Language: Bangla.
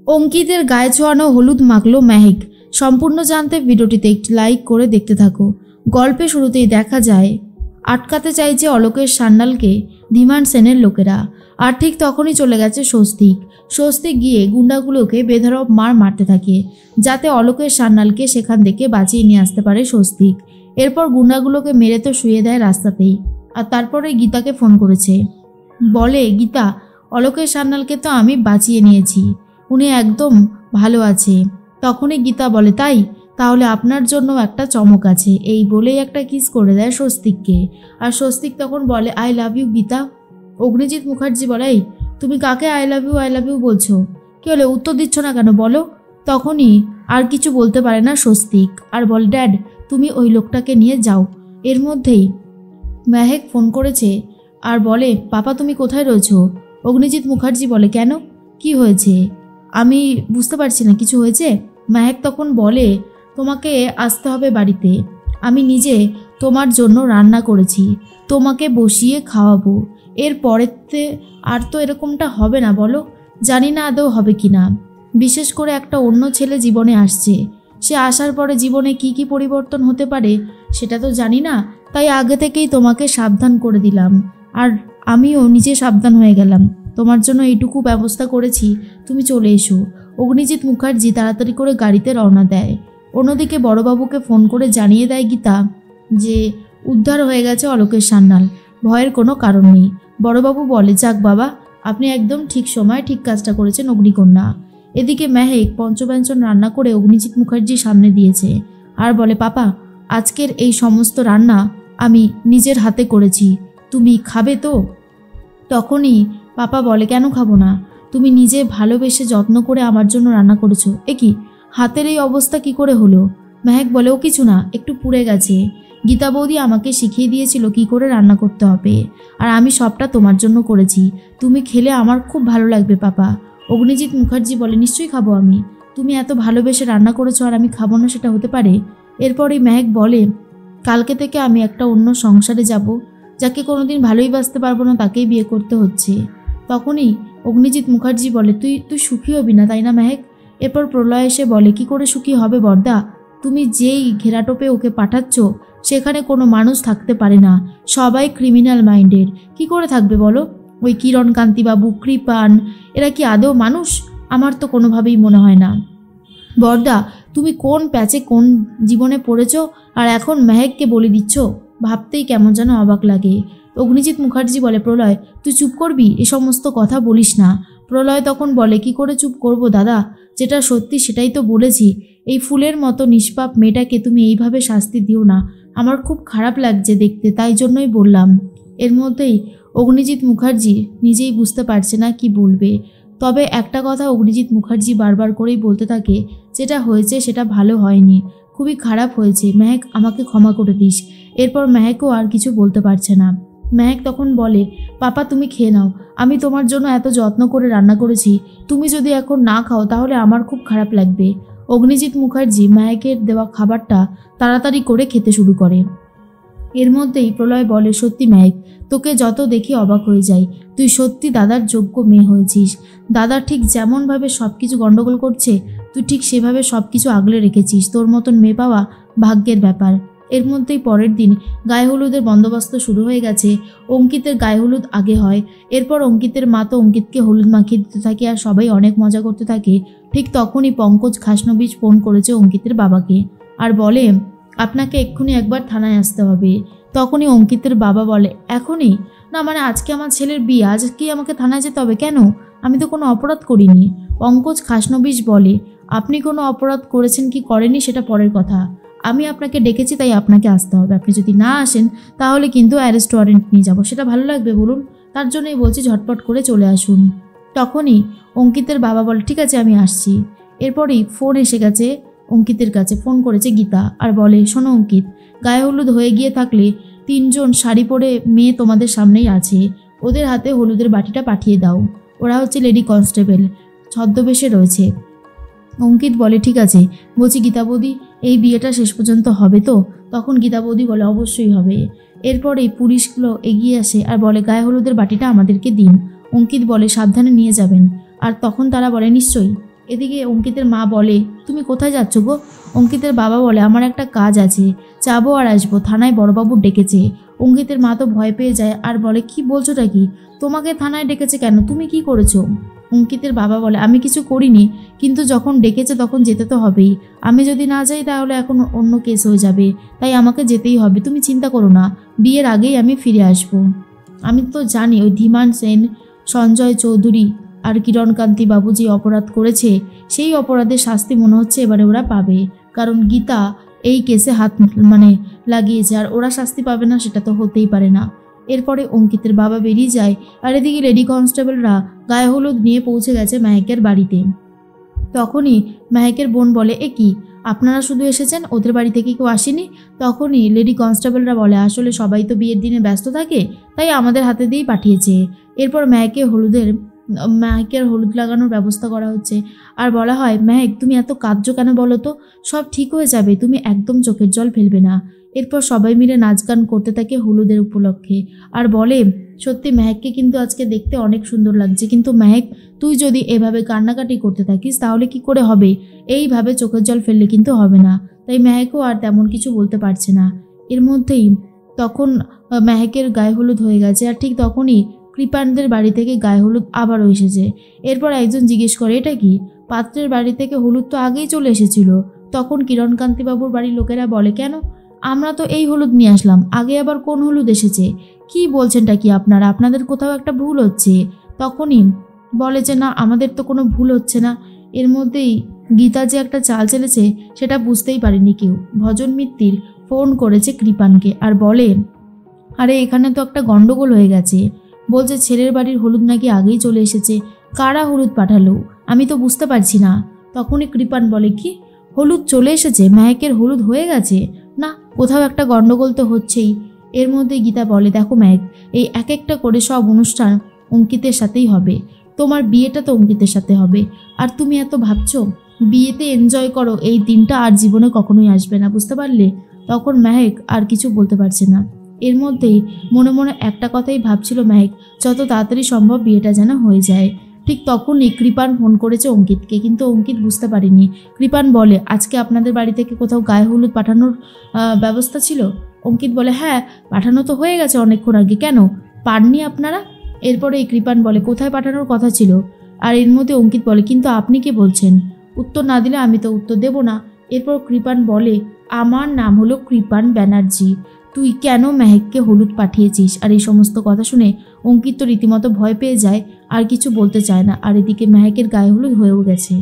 অঙ্কিতের গায়ে ছোঁয়ানো হলুদ মাখল মেহেক। সম্পূর্ণ জানতে ভিডিওটিতে একটি লাইক করে দেখতে থাকো। গল্পে শুরুতেই দেখা যায় আটকাতে চাইছে অলোকের সান্যালকে ধীমান সেনের লোকেরা, আর ঠিক তখনই চলে গেছে স্বস্তিক। স্বস্তিক গিয়ে গুন্ডাগুলোকে বেধড়ক মারতে থাকে যাতে অলোকের সান্যালকে সেখান থেকে বাঁচিয়ে নিয়ে আসতে পারে স্বস্তিক। এরপর গুন্ডাগুলোকে মেরে তো শুয়ে দেয় রাস্তাতেই। আর তারপরে গীতাকে ফোন করেছে, বলে গীতা, অলোকের সান্যালকে তো আমি বাঁচিয়ে নিয়েছি, উনি একদম ভালো আছে। তখনই গীতা বলে, তাই? তাহলে আপনার জন্য একটা চমক আছে। এই বলেই একটা কিস করে দেয় স্বস্তিককে। আর স্বস্তিক তখন বলে, I love you Gita. Agnijit Mukherjee বলে, এই তুমি কাকে আই লাভ ইউ বলছো? কি হলে উত্তর দিচ্ছ না কেন বলো? তখনই আর কিছু বলতে পারে না স্বস্তিক, আর বলে, ড্যাড তুমি ওই লোকটাকে নিয়ে যাও। এর মধ্যেই মেহেক ফোন করেছে আর বলে, পাপা তুমি কোথায় রয়েছো? অগ্নিজিৎ মুখার্জি বলে, কেন, কি হয়েছে? আমি বুঝতে পারছি না, কিছু হয়েছে? মেহেক তখন বলে, তোমাকে আসতে হবে বাড়িতে, আমি নিজে তোমার জন্য রান্না করেছি, তোমাকে বসিয়ে খাওয়াবো। এর পরেতে আর তো এরকমটা হবে না বলো? জানি না আদৌ হবে কি না, বিশেষ করে একটা অন্য ছেলে জীবনে আসছে, সে আসার পরে জীবনে কি কি পরিবর্তন হতে পারে সেটা তো জানি না, তাই আগে থেকেই তোমাকে সাবধান করে দিলাম। আর আমিও নিজে সাবধান হয়ে গেলাম, তোমার জন্য এইটুকু ব্যবস্থা করেছি, তুমি চলে এসো। অগ্নিজিৎ মুখার্জি তাড়াতাড়ি করে গাড়িতে রওনা দেয়। অন্যদিকে বড়বাবুকে ফোন করে জানিয়ে দেয় গীতা যে উদ্ধার হয়ে গেছে অলোকের সান্যাল, ভয়ের কোনো কারণ নেই। বড়বাবু বলে, যাক বাবা, আপনি একদম ঠিক সময় ঠিক কাজটা করেছেন অগ্নিকন্যা। এদিকে মেহেক পঞ্চব্যঞ্জন রান্না করে অগ্নিজিৎ মুখার্জির সামনে দিয়েছে আর বলে, পাপা আজকের এই সমস্ত রান্না আমি নিজের হাতে করেছি, তুমি খাবে তো? তখনই পাপা বলে, কেন খাবো না, তুমি নিজে ভালোবেসে যত্ন করে আমার জন্য রান্না করেছো, এ কি হাতের এই অবস্থা কি করে হলো? মেহেক বলে, ও কিছু না, একটু পুড়ে গেছে, গীতা বৌদি আমাকে শিখিয়ে দিয়েছিল কি করে রান্না করতে হবে, আর আমি সবটা তোমার জন্য করেছি, তুমি খেলে আমার খুব ভালো লাগবে পাপা। অগ্নিজিৎ মুখার্জি বলে, নিশ্চয়ই খাবো আমি, তুমি এত ভালোবেসে রান্না করেছো আর আমি খাবো না সেটা হতে পারে? এরপরই মেহেক বলে, কালকে থেকে আমি একটা অন্য সংসারে যাব, যাকে কোনোদিন ভালোই বাসতে পারবো না তাকেই বিয়ে করতে হচ্ছে। তখনই অগ্নিজিৎ মুখার্জি বলে, তুই সুখী হবি না তাই না মেহেক? এরপর প্রলয় এসে বলে, কি করে সুখী হবে বর্দা, তুমি যেই ঘেরাটোপে ওকে পাঠাচ্ছ সেখানে কোনো মানুষ থাকতে পারে না, সবাই ক্রিমিনাল মাইন্ডের, কি করে থাকবে বলো? ওই কিরণ কান্তিবাবু, কৃপান, এরা কি আদৌ মানুষ? আমার তো কোনোভাবেই মনে হয় না। বর্দা তুমি কোন প্যাচে কোন জীবনে পড়েছ আর এখন মেহেককে বলে দিচ্ছ, ভাবতেই কেমন যেন অবাক লাগে। অগ্নিজিৎ মুখার্জি বলে, প্রলয় তুই চুপ করবি, এ সমস্ত কথা বলিস না। প্রলয় তখন বলে, কি করে চুপ করব দাদা, যেটা সত্যি সেটাই তো বলেছি, এই ফুলের মতো নিষ্পাপ মেয়েটাকে তুমি এইভাবে শাস্তি দিও না, আমার খুব খারাপ লাগছে দেখতে, তাই জন্যই বললাম। এর মধ্যেই অগ্নিজিৎ মুখার্জি নিজেই বুঝতে পারছে না কি বলবে। তবে একটা কথা অগ্নিজিৎ মুখার্জি বারবার করেই বলতে থাকে, যেটা হয়েছে সেটা ভালো হয়নি, খুবই খারাপ হয়েছে, মেহেক আমাকে ক্ষমা করে দিস। এরপর মেহেকও আর কিছু বলতে পারছে না। মেহেক তখন বলে, পাপা তুমি খেয়ে নাও, আমি তোমার জন্য এত যত্ন করে রান্না করেছি, তুমি যদি এখন না খাও তাহলে আমার খুব খারাপ লাগবে। অগ্নিজিৎ মুখার্জি মেহেকের দেওয়া খাবারটা তাড়াতাড়ি করে খেতে শুরু করে। এর মধ্যেই প্রলয় বলে, সত্যি মেহেক, তোকে যত দেখি অবাক হয়ে যাই, তুই সত্যি দাদার যোগ্য মেয়ে হয়েছিস। দাদা ঠিক যেমনভাবে সব কিছু গণ্ডগোল করছে তুই ঠিক সেভাবে সব কিছু আগলে রেখেছিস, তোর মতন মেয়ে পাওয়া ভাগ্যের ব্যাপার। এর মধ্যেই পরের দিন গায়ে হলুদের বন্দোবস্ত শুরু হয়ে গেছে। অঙ্কিতের গায়ে হলুদ আগে হয়, এরপর অঙ্কিতের মা তো অঙ্কিতকে হলুদ মাখিয়ে দিতে থাকে আর সবাই অনেক মজা করতে থাকে। ঠিক তখনই পঙ্কজ খাসনবিশ ফোন করেছে অঙ্কিতের বাবাকে আর বলে, আপনাকে এক্ষুনি একবার থানায় আসতে হবে। তখনই অঙ্কিতের বাবা বলে, এখনই না, মানে আজকে আমার ছেলের বিয়ে, আজকেই আমাকে থানায় যেতে হবে কেন? আমি তো কোনো অপরাধ করিনি। পঙ্কজ খাসনবিশ বলে, আপনি কোনো অপরাধ করেছেন কি করেনি সেটা পরের কথা, আমি আপনাকে ডেকেছি তাই আপনাকে আসতে হবে, আপনি যদি না আসেন তাহলে কিন্তু অ্যারেস্ট ওয়ারেন্ট নিয়ে যাব, সেটা ভালো লাগবে বলুন? তার জন্যই বলছি ঝটপট করে চলে আসুন। তখনই অঙ্কিতের বাবা বলে, ঠিক আছে আমি আসছি। এরপরই ফোন এসে গেছে অঙ্কিতের কাছে, ফোন করেছে গীতা আর বলে, শোনো অঙ্কিত, গায়ে হলুদ হয়ে গিয়ে থাকলে 3জন শাড়ি পরে মেয়ে তোমাদের সামনেই আছে, ওদের হাতে হলুদের বাটিটা পাঠিয়ে দাও, ওরা হচ্ছে লেডি কনস্টেবল, ছদ্মবেশে রয়েছে। অঙ্কিত বলে, ঠিক আছে। বলছি গীতা বৌদি, এই বিয়েটা শেষ পর্যন্ত হবে তো? তখন গীতা বৌদি বলে, অবশ্যই হবে। এরপরেই পুলিশগুলো এগিয়ে আসে আর বলে, গায়ে হলুদের বাটিটা আমাদেরকে দিন। অঙ্কিত বলে, সাবধানে নিয়ে যাবেন। আর তখন তারা বলে, নিশ্চয়ই। এদিকে অঙ্কিতের মা বলে, তুমি কোথায় যাচ্ছ গো? অঙ্কিতের বাবা বলে, আমার একটা কাজ আছে, যাবো আর আসবো, থানায় বড়বাবু ডেকেছে। অঙ্কিতের মা তো ভয় পেয়ে যায় আর বলে, কি বলছোটা কি? তোমাকে থানায় ডেকেছে কেন? তুমি কি করেছো? অঙ্কিতের বাবা বলে, আমি কিছু করিনি, কিন্তু যখন ডেকেছে তখন যেতে তো হবেই। আমি যদি না যাই তাহলে এখন অন্য কেস হয়ে যাবে, তাই আমাকে যেতেই হবে। তুমি চিন্তা করো না, বিয়ের আগেই আমি ফিরে আসব। আমি তো জানি ওই ধীমান সেন, সঞ্জয় চৌধুরী আর কিরণকান্তি বাবু যে অপরাধ করেছে সেই অপরাধের শাস্তি মনে হচ্ছে এবারে ওরা পাবে, কারণ গীতা এই কেসে হাত লাগিয়েছে, আর ওরা শাস্তি পাবে না সেটা তো হতেই পারে না। এরপরে অঙ্কিতের বাবা বেরিয়ে যায়, আর এদিকে লেডি কনস্টেবলরা গায়ে হলুদ নিয়ে পৌঁছে গেছে মেহেকের বাড়িতে। তখনই মেহেকের বোন বলে, এ কি, আপনারা শুধু এসেছেন, ওদের বাড়ি থেকে কেউ আসেনি? তখনই লেডি কনস্টেবলরা বলে, আসলে সবাই তো বিয়ের দিনে ব্যস্ত থাকে, তাই আমাদের হাতে দিয়েই পাঠিয়েছে। এরপর মেহেকের হলুদ লাগানোর ব্যবস্থা করা হচ্ছে, আর বলা হয়, মেহেক তুমি এত কাঁদছো কেন বলো তো? সব ঠিক হয়ে যাবে, তুমি একদম চোখের জল ফেলবে না। এরপর সবাই মিলে নাচ গান করতে থাকে হলুদের উপলক্ষে, আর বলে, সত্যি মেহেককে কিন্তু আজকে দেখতে অনেক সুন্দর লাগছে, কিন্তু মেহেক তুই যদি এভাবে কান্নাকাটি করতে থাকিস তাহলে কি করে হবে? এইভাবে চোখের জল ফেললে কিন্তু হবে না। তাই মেহেকও আর তেমন কিছু বলতে পারছে না। এর মধ্যেই তখন মেহেকের গায়ে হলুদ হয়ে গেছে, আর ঠিক তখনই কৃপানদের বাড়ি থেকে গায়ে হলুদ আবারও এসেছে। এরপর একজন জিজ্ঞেস করে, এটা কি? পাত্রের বাড়ি থেকে হলুদ তো আগেই চলে এসেছিল। তখন কিরণকান্তিবাবুর বাড়ির লোকেরা বলে, কেন, আমরা তো এই হলুদ নিয়ে আসলাম, আগে আবার কোন হলুদ এসেছে? কি বলছেনটা কি আপনারা? আপনাদের কোথাও একটা ভুল হচ্ছে। তখনই বলে যে, না, আমাদের তো কোনো ভুল হচ্ছে না। এর মধ্যেই গীতা যে একটা চাল চেলেছে সেটা বুঝতেই পারেনি কেউ। ভজন মিত্তির ফোন করেছে কৃপানকে আর বলে, আরে এখানে তো একটা গন্ডগোল হয়ে গেছে। বলছে ছেলের বাড়ির হলুদ নাকি আগেই চলে এসেছে। কারা হলুদ পাঠালো আমি তো বুঝতে পারছি না। তখনই কৃপান বলে, কি হলুদ চলে এসেছে? মেহেকের হলুদ হয়ে গেছে? না, কোথাও একটা গন্ডগোল তো হচ্ছেই। এর মধ্যে গীতা বলে, দেখো মেহেক, এই এক একটা করে সব অনুষ্ঠান অঙ্কিতের সাথেই হবে। তোমার বিয়েটা তো অঙ্কিতের সাথে হবে, আর তুমি এত ভাবছো? বিয়েতে এনজয় করো, এই দিনটা আর জীবনে কখনোই আসবে না, বুঝতে পারলে? তখন মেহেক আর কিছু বলতে পারছে না। এর মধ্যেই মনে মনে একটা কথাই ভাবছিল মেহেক, যত তাড়াতাড়ি সম্ভব বিয়েটা যেন হয়ে যায়। ঠিক তখনই কৃপান ফোন করেছে অঙ্কিতকে, কিন্তু অঙ্কিত বুঝতে পারেনি। কৃপান বলে, আজকে আপনাদের বাড়ি থেকে কোথাও গায়ে হলুদ পাঠানোর ব্যবস্থা ছিল? অঙ্কিত বলে, হ্যাঁ, পাঠানো তো হয়ে গেছে অনেকক্ষণ আগে, কেন পাননি আপনারা? এরপরে এই কৃপান বলে, কোথায় পাঠানোর কথা ছিল? আর এর মধ্যে অঙ্কিত বলে, কিন্তু আপনি কি বলছেন? উত্তর না দিলে আমি তো উত্তর দেব না। এরপর কৃপান বলে, আমার নাম হলো কৃপান ব্যানার্জি, তুই কেন মেহেককে হলুদ পাঠিয়েছিস? আর এই সমস্ত কথা শুনে অঙ্কিত তো রীতিমতো ভয় পেয়ে যায়, আর কিছু বলতে চায় না। আর এদিকে মেহেকের গায়ে হলুদ হয়েও গেছে।